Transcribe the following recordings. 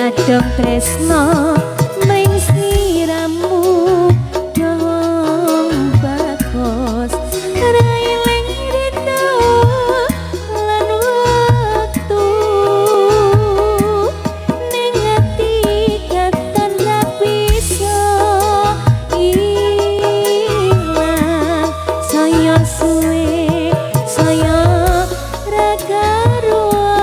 kadang tresno mring sliramu dong bagus railing rito lan waktu ning ati katon ra bisa ilang saya suwe saya ra karuan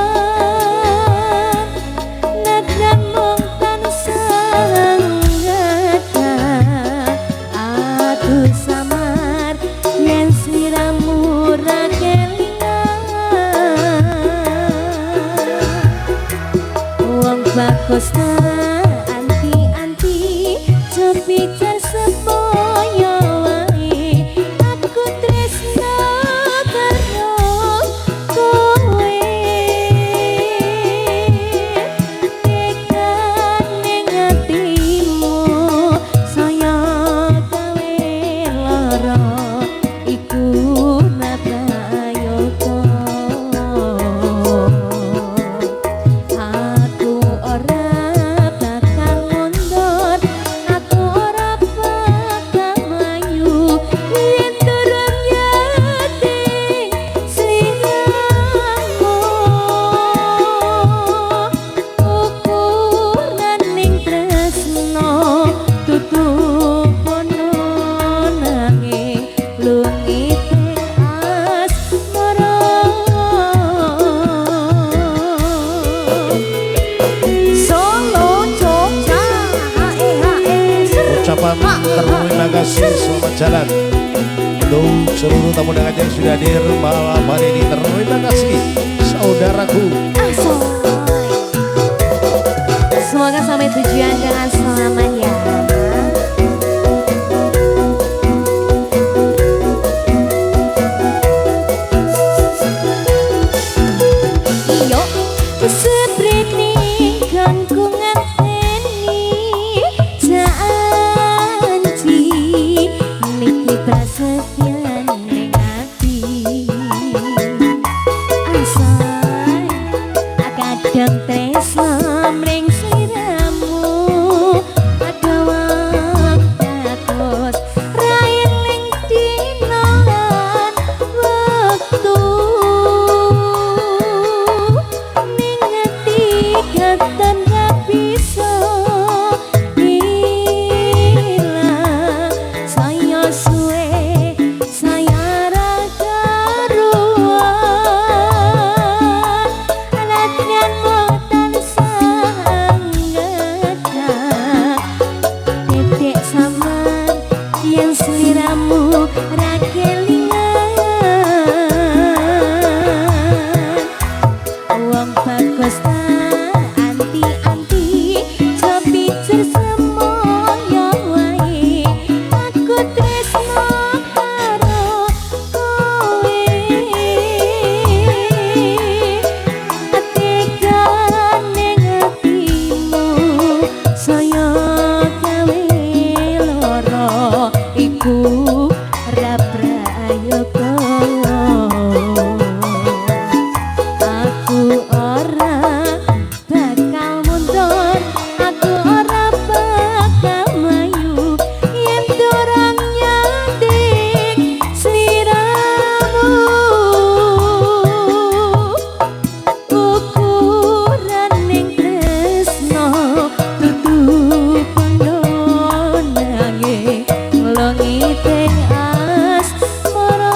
nadran mung tansah ngata aku samar yen sliramu ra kelingan wong bagus anti-anti cepicar sepoyo wae aku tresno karo kowe tekan ning atimu saya gawe lara iku naprayoga aku ora bakal mundur aku ora bakal maju yen durung yati sliramu ukuran ning tresno tutup pono nanging lungite asmara Solo Jogja Ucapan terima kasih, selamat jalan untuk seluruh tamu undangan yang sudah hadir malam hari ini. Terima kasih saudaraku. Semoga sampai tujuan dengan selamat ya. Iyo seprene kanggo ngenteni janji niki prasetyan ning ati asal kadang tresno mring sliramu ada waktu railing dina lan wektu ning ati katon ra bisa ilang saya suwe saya ra karuan alatnya mau tansah ngata dedek samar yen sliramu ra kelingan wong bagus anti-anti cepicer semoyo wae aku tresno karo kowe tekan ning atimu saya gawe lara iku ra prayoga aku ora bakal mundur aku ora bakal maju yen durung nyatik sliramu ukuran ning tresno tutup pono nanging longite asmara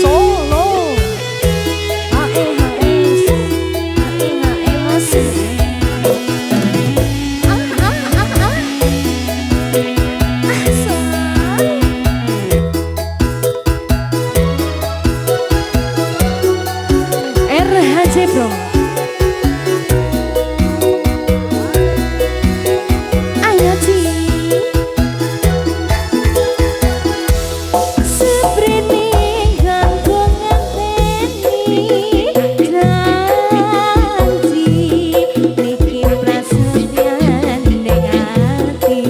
Solo AEHS RHC bro ayo Ci seprene ganggu ngenteni janji niki prasetyan ning ati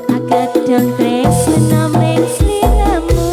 kadang tresno mring sliramu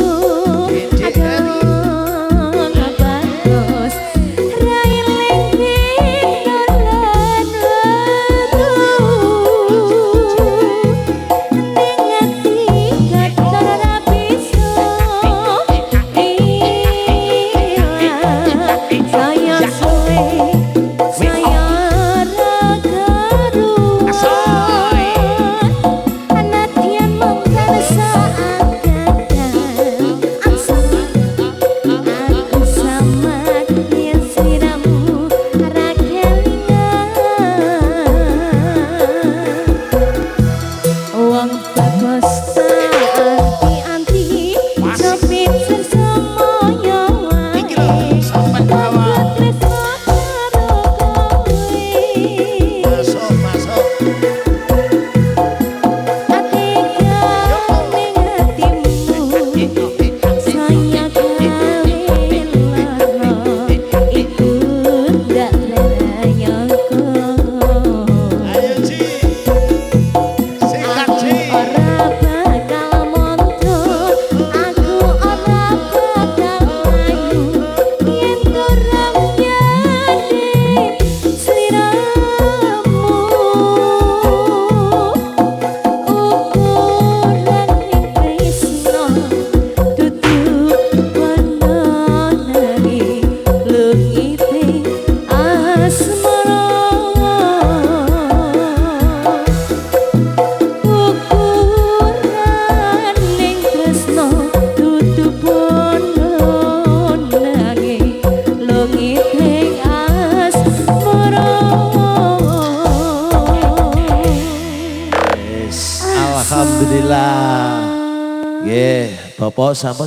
Nggih, Bapak sampun